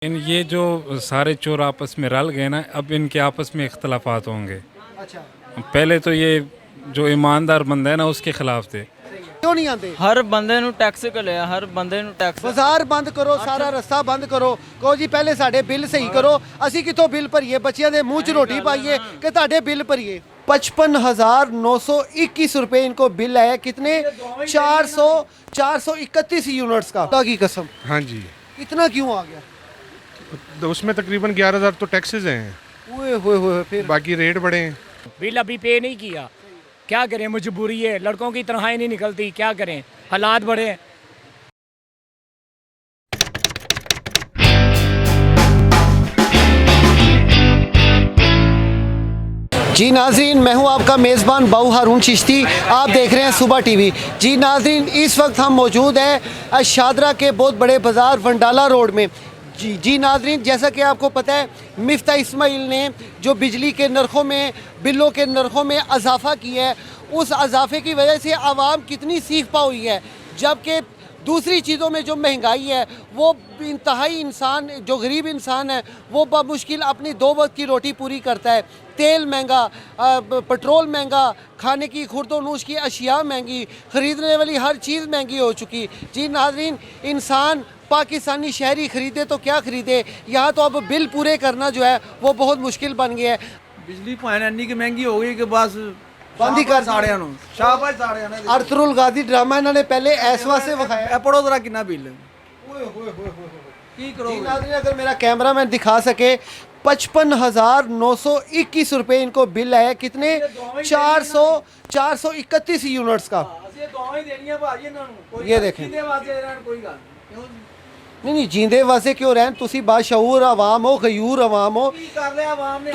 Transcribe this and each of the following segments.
ये जो सारे चोर आपस में रल गए ना, अब इनके आपस में इख्तलाफात होंगे। अच्छा, पहले तो ये जो ईमानदार बंदा है ना, उसके खिलाफ थे। क्यों नहीं आते? हर बंदे ਨੂੰ ਟੈਕਸ ਘਲਿਆ ਹਰ ਬੰਦੇ ਨੂੰ ਟੈਕਸ ਬਾਜ਼ਾਰ ਬੰਦ ਕਰੋ, ਸਾਰਾ ਰਸਤਾ ਬੰਦ ਕਰੋ, ਕਹੋ ਜੀ ਪਹਿਲੇ ਸਾਡੇ ਬਿੱਲ ਸਹੀ ਕਰੋ, ਅਸੀਂ ਕਿੱਥੋਂ ਬਿੱਲ ਭਰੀਏ, ਬੱਚਿਆਂ ਦੇ ਮੂੰਹ 'ਚ ਰੋਟੀ ਪਾਈਏ कि ਤੁਹਾਡੇ ਬਿੱਲ ਭਰੀਏ। 55,921 रुपए इनको बिल है, कितने 431 यूनिट्स का। खुदा की कसम, हाँ जी, इतना क्यों आ गया? तो उसमें तकरीबन 11,000 तो टैक्सेस हैं, ओए होए होए, फिर बाकी रेट बढ़े हैं। बिल अभी पे नहीं किया, क्या करें, मजबूरी है, लड़कों की तनख्वाही नहीं निकलती, क्या करें, हालात बड़े हैं। जी नाजरीन, मैं हूं आपका मेज़बान बाऊ हारून चिश्ती। आप देख रहे हैं सुबह टीवी। जी नाजरीन, इस वक्त हम मौजूद हैं शादरा के बहुत बड़े बाज़ार वंडाला रोड में। जी नाजरीन, जैसा कि आपको पता है, मिफ्ता इस्माइल ने जो बिजली के नरखों में, बिलों के नरखों में इजाफा किया है, उस इजाफे की वजह से आवाम कितनी सीख पा हुई है। जबकि दूसरी चीज़ों में जो महंगाई है, वो इंतहाई इंसान, जो गरीब इंसान है, वो बामुश्किल अपनी दो वक्त की रोटी पूरी करता है। तेल महंगा, पेट्रोल महंगा, खाने की खुर्दो नूश की अशिया महंगी, ख़रीदने वाली हर चीज़ महंगी हो चुकी। जी नाज़रीन, इंसान पाकिस्तानी शहरी ख़रीदे तो क्या ख़रीदे, यहाँ तो अब बिल पूरे करना जो है वो बहुत मुश्किल बन गया है। बिजली भावें ਇੰਨੀ ਕਿ ਮਹਿੰਗੀ ਹੋ ਗਈ ਕਿ ਬਸ ਬੰਦ ਹੀ ਕਰ ਸਾੜਿਆਂ ਨੂੰ ਸ਼ਾਬਾਸ਼ ਸਾੜਿਆਂ ਨੇ अरतुरुल गाजी ड्रामा इन्होंने पहले ऐस वास्ते विखाया। ਇਹ ਪੜੋ ਜ਼ਰਾ ਕਿੰਨਾ ਬਿੱਲ ਕੀ जी ਕਰੋਗੇ नाज़रीन, अगर मेरा कैमरा मैन दिखा सके, 55,921 रुपए इनको बिल है, कितने 431 यूनिट्स का। ਅਸੀਂ ਦੋਵਾਂ ਹੀ ਦੇਣੀਆਂ ਭਾਜੀ ਇਹਨਾਂ ਨੂੰ ਕੋਈ ये देखें। ਕਿਹਦੇ ਵਾਸਤੇ ਇਹਨਾਂ ਨੂੰ ਕੋਈ ਗੱਲ ਕਿਉਂ नहीं जींदे वास्ते क्यों रहन, तुसी बाशऊर आवाम हो, गयूर आवाम हो। ਕੀ ਕਰ ਲਿਆ ਆਵਾਮ ਨੇ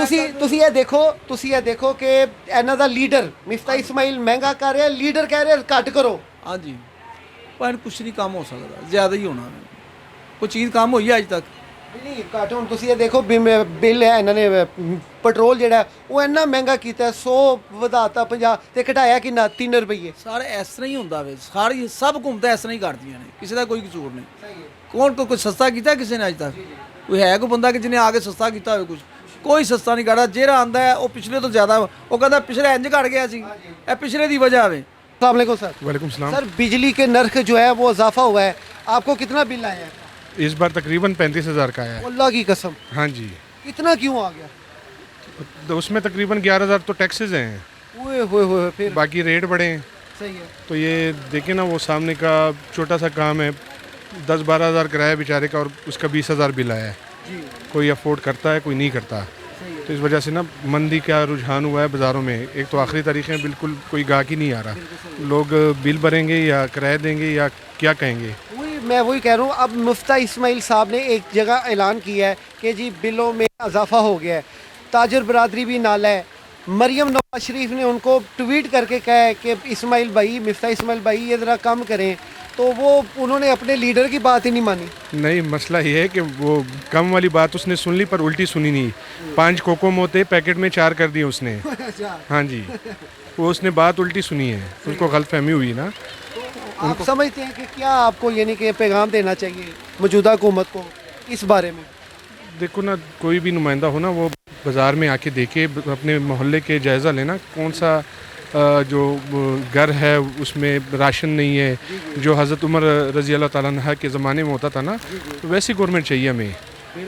ਤੁਸੀਂ ਇਹ ਦੇਖੋ ਕਿ ਇਹਨਾਂ ਦਾ ਲੀਡਰ ਮਿਫਤਾ ਇਸਮਾਈਲ ਮਹਿੰਗਾ ਕਰ ਰਿਹਾ, ਲੀਡਰ ਕਹਿ ਰਿਹਾ ਘੱਟ ਕਰੋ। ਹਾਂਜੀ ਪਰ ਕੁਛ ਨਹੀਂ ਕੰਮ ਹੋ ਸਕਦਾ, ਜ਼ਿਆਦਾ ਹੀ ਹੋਣਾ ਕੋਈ ਚੀਜ਼ ਕੰਮ ਹੋਈ ਹੈ ਅੱਜ ਤੱਕ ਨਹੀਂ ਘੱਟ ਹੁਣ ਤੁਸੀਂ ਇਹ ਦੇਖੋ ਬਿੱਲ ਹੈ, ਇਹਨਾਂ ਨੇ ਪੈਟਰੋਲ ਜਿਹੜਾ ਉਹ ਇੰਨਾ ਮਹਿੰਗਾ ਕੀਤਾ, 100 ਵਧਾਤਾ 50 ਤੇ ਘਟਾਇਆ ਕਿੰਨਾ 3 ਰੁਪਏ। ਸਾਰੇ ਇਸ ਤਰ੍ਹਾਂ ਹੀ ਹੁੰਦਾ ਵੇ, ਸਾਰੀ ਸਭ ਘੁੰਮਤਾ ਇਸ ਤਰ੍ਹਾਂ ਹੀ ਕਰਦੀਆਂ ਨੇ, ਕਿਸੇ ਦਾ ਕੋਈ ਕਸੂਰ ਨਹੀਂ। ਕੌਣ ਕੋਈ ਸਸਤਾ ਕੀਤਾ ਕਿਸੇ ਨੇ ਅੱਜ ਤੱਕ? ਕੋਈ ਹੈ ਕੋਈ ਬੰਦਾ ਕਿ ਜਿਹਨੇ ਆ ਕੇ ਸਸਤਾ ਕੀਤਾ ਹੋਵੇ? ਕੁਝ ਕੋਈ ਸਸਤਾ ਨਹੀਂ ਕਰਦਾ। ਜਿਹੜਾ ਆਂਦਾ ਹੈ ਉਹ ਪਿਛਲੇ ਤੋਂ ਜ਼ਿਆਦਾ, ਉਹ ਕਹਿੰਦਾ ਪਿਛਲੇ ਇੰਜ ਘਟ ਗਿਆ ਸੀ, ਇਹ ਪਿਛਲੇ ਦੀ वजह है। अस्सलाम वालेकुम सर। वालेकुम सलाम। सर, बिजली के नर्ख जो है वो इजाफा हुआ है, आपको कितना बिल आया है? इस बार तकरीबन 35,000 का आया है। अल्लाह की कसम, हाँ जी, इतना क्यों आ गया? तो उसमें तकरीबन 11,000 तो टैक्सेस हैं, ओए होए होए, फिर बाकी रेट बढ़े हैं। सही है। तो ये देखिए ना, वो सामने का छोटा सा काम है, 10-12 हज़ार किराया बेचारे का, और उसका 20,000 बिल आया है। कोई अफोर्ड करता है, कोई नहीं करता। तो इस वजह से ना मंदी का रुझान हुआ है बाज़ारों में। एक तो आखिरी तारीख में बिल्कुल कोई गाहक ही नहीं आ रहा, लोग बिल भरेंगे या किराया देंगे या क्या कहेंगे। मैं वही कह रहा हूँ, अब मुफ्ता इस्माइल साहब ने एक जगह ऐलान किया है कि जी बिलों में इजाफा हो गया है, ताजर बरादरी भी नाला है। मरियम नवाज शरीफ ने उनको ट्वीट करके कहा है कि इस्माइल भाई, मिफ्ता इस्माइल भाई, ये ज़रा कम करें, तो वो उन्होंने अपने लीडर की बात ही नहीं मानी। नहीं, मसला ये है कि वो कम वाली बात उसने सुन ली पर उल्टी सुनी नहीं। 5 कोकोम होते पैकेट में 4 कर दिए उसने। हाँ जी, वो उसने बात उल्टी सुनी है, उसको गलतफहमी हुई ना। आप समझते हैं कि क्या आपको यानी कि पैगाम देना चाहिए मौजूदा हुकूमत को इस बारे में? देखो ना, कोई भी नुमाइंदा हो ना, वो बाज़ार में आके देखे, अपने मोहल्ले के जायज़ा लेना, कौन सा जो घर है उसमें राशन नहीं है, जो हज़रत उमर रज़ी अल्लाह ताला अन्हा के ज़माने में होता था ना, तो वैसी गवर्नमेंट चाहिए हमें।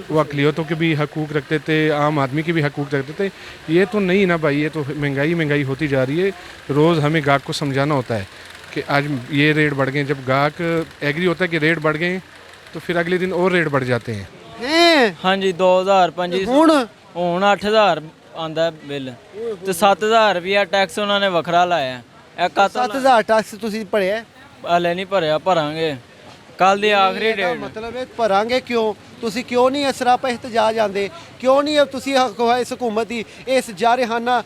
वो अक़लियतों के भी हकूक़ रखते थे, आम आदमी के भी हकूक़ रखते थे। ये तो नहीं ना भाई, ये तो महंगाई होती जा रही है। रोज़ हमें गाहक को समझाना होता है कि आज ये रेट बढ़ गए। जब गाहक एग्री होता है कि रेट बढ़ गए, तो फिर अगले दिन और रेट बढ़ जाते हैं। ਹਾਂਜੀ 2025 ਹੁਣ ਹੁਣ 8000 ਆਂਦਾ ਬਿੱਲ ਤੇ 7000 ਰੁਪਿਆ ਟੈਕਸ ਉਹਨਾਂ ਨੇ ਵੱਖਰਾ ਲਾਇਆ। ਇਹ ਕਾਤੋਂ 7,000 ਟੈਕਸ ਤੁਸੀਂ ਭਰਿਆ? ਹਲੇ ਨਹੀਂ ਭਰਿਆ, ਭਰਾਂਗੇ ਕੱਲ ਦੀ ਆਖਰੀ ਇਹਦਾ ਡੇਟ। ਮਤਲਬ ਹੈ ਭਰਾਂਗੇ ਕਿਉਂ? ਤੁਸੀਂ ਕਿਉਂ ਨਹੀਂ ਸਰਾਪਾ ਇhtਜਾਜ ਆਂਦੇ? ਕਿਉਂ ਨਹੀਂ ਤੁਸੀਂ ਇਸ ਹਕੂਮਤ ਦੀ ਇਸ ਜਾਰਹਾਨਾ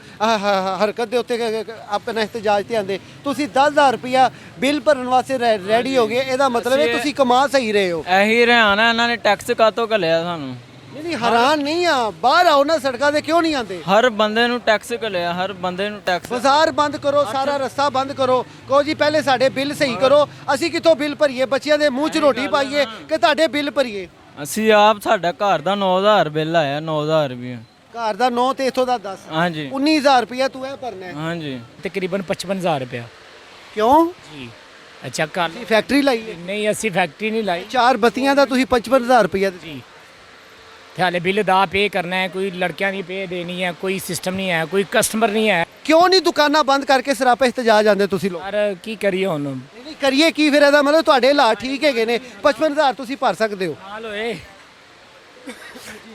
ਹਰਕਤ ਦੇ ਉੱਤੇ ਆਪਣਾ ਇhtਜਾਜ ਤੇ ਆਂਦੇ? ਤੁਸੀਂ 10,000 ਰੁਪਇਆ ਬਿੱਲ ਭਰਨ ਵਾਸਤੇ ਰੈਡੀ ਹੋ ਗਏ, ਇਹਦਾ ਮਤਲਬ ਹੈ ਤੁਸੀਂ ਕਮਾ ਸਹੀ ਰਹੇ ਹੋ। ਇਹੀ ਹਰਿਆਣਾ ਇਹਨਾਂ ਨੇ ਟੈਕਸ ਕਾਤੋਂ ਘਲਿਆ ਸਾਨੂੰ। ਨਹੀਂ ਹੈਰਾਨ ਨਹੀਂ ਆ, ਬਾਹਰ ਆਓ ਨਾ ਸੜਕਾਂ ਤੇ ਕਿਉਂ ਨਹੀਂ ਆਂਦੇ? ਹਰ ਬੰਦੇ ਨੂੰ ਟੈਕਸ ਘਲਿਆ, ਹਰ ਬੰਦੇ ਨੂੰ ਟੈਕਸ। ਬਾਜ਼ਾਰ ਬੰਦ ਕਰੋ, ਸਾਰਾ ਰਸਤਾ ਬੰਦ ਕਰੋ, ਕਹੋ ਜੀ ਪਹਿਲੇ ਸਾਡੇ ਬਿੱਲ ਸਹੀ ਕਰੋ, ਅਸੀਂ ਕਿੱਥੋਂ ਬਿੱਲ ਭਰੀਏ, ਬੱਚਿਆਂ ਦੇ ਮੂੰਹ 'ਚ ਰੋਟੀ ਪਾਈਏ ਕਿ ਤੁਹਾਡੇ ਬਿੱਲ ਭਰੀਏ। ਅਸੀਂ ਆਪ ਸਾਡਾ ਘਰ ਦਾ 9000 ਬਿੱਲ ਆਇਆ 9000 ਰੁਪਏ ਘਰ ਦਾ 9 ਤੇ ਇਥੋਂ ਦਾ 10 ਹਾਂਜੀ 19000 ਰੁਪਇਆ ਤੂੰ ਇਹ ਭਰਨਾ ਹੈ ਹਾਂਜੀ तकरीबन 55,000 रुपया ਕਿਉਂ जी अच्छा कर ਫੈਕਟਰੀ ਲਾਈ ਹੈ नहीं असी फैक्ट्री नहीं लाई ਚਾਰ ਬੱਤੀਆਂ ਦਾ ਤੁਸੀਂ 55000 ਰੁਪਇਆ जी ते हाले बिल दा पे करना है कोई लड़कियां दी पे देनी है कोई सिस्टम नहीं है कोई कस्टमर नहीं है ਕਿਉਂ ਨਹੀਂ ਦੁਕਾਨਾਂ ਬੰਦ ਕਰਕੇ ਸਰਾਪਾ ਇhtਜਾਜ ਜਾਂਦੇ ਤੁਸੀਂ ਲੋਕ यार की करिए हुन ਨਹੀਂ ਕਰੀਏ ਕੀ ਫਿਰ ਇਹਦਾ ਮਤਲਬ ਤੁਹਾਡੇ ਹਾਲਾਤ ਠੀਕ ਹੈਗੇ ਨੇ 55000 ਤੁਸੀਂ ਭਰ ਸਕਦੇ ਹੋ हाल होए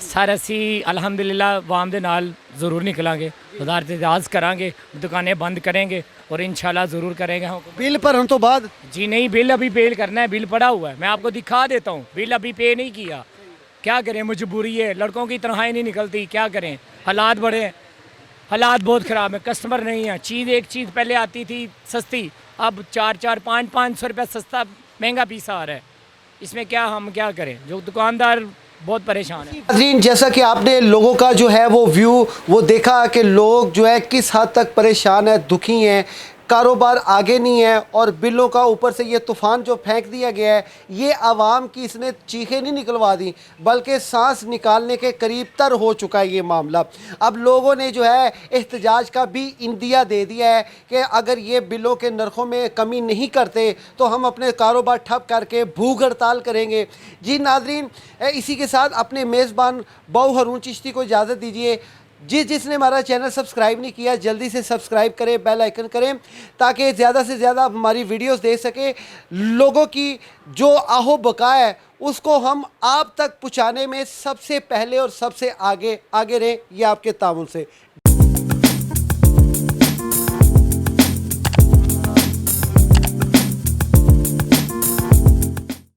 सर असी अल्हम्दुलिल्लाह वाम दे नाल ज़रूर निकलांगे खुदा इजाज़ करांगे दुकानें बंद करेंगे और इंशाल्लाह ज़रूर करेंगे हम ਬਿੱਲ ਭਰਨ ਤੋਂ ਬਾਅਦ जी नहीं बिल अभी पे करना है बिल पड़ा हुआ है मैं आपको दिखा देता हूँ बिल अभी पे नहीं किया क्या करें मजबूरी है लड़कों की तनख्वाही नहीं निकलती क्या करें हालात बड़े हैं हालात बहुत ख़राब है कस्टमर नहीं है चीज़ एक चीज़ पहले आती थी सस्ती अब 4-4 500 रुपया सस्ता महंगा पीस आ रहा है इसमें क्या हम क्या करें जो दुकानदार बहुत परेशान है नाज़रीन जैसा कि आपने लोगों का जो है वो व्यू वो देखा कि लोग जो है किस हद तक परेशान है दुखी हैं कारोबार आगे नहीं है और बिलों का ऊपर से ये तूफ़ान जो फेंक दिया गया है ये आवाम की इसने चीखें नहीं निकलवा दी बल्कि सांस निकालने के करीब तर हो चुका है ये मामला। अब लोगों ने जो है एहतजाज का भी इंदिया दे दिया है कि अगर ये बिलों के नरखों में कमी नहीं करते तो हम अपने कारोबार ठप करके भूख हड़ताल करेंगे। जी नाज़रीन इसी के साथ अपने मेज़बान बाऊ हारून चिश्ती को इजाज़त दीजिए। जिसने हमारा चैनल सब्सक्राइब नहीं किया जल्दी से सब्सक्राइब करें बेल आइकन करें ताकि ज़्यादा से ज़्यादा हमारी वीडियोस देख सके लोगों की जो आहो बका है उसको हम आप तक पहुंचाने में सबसे पहले और सबसे आगे रहें ये आपके ताउन से।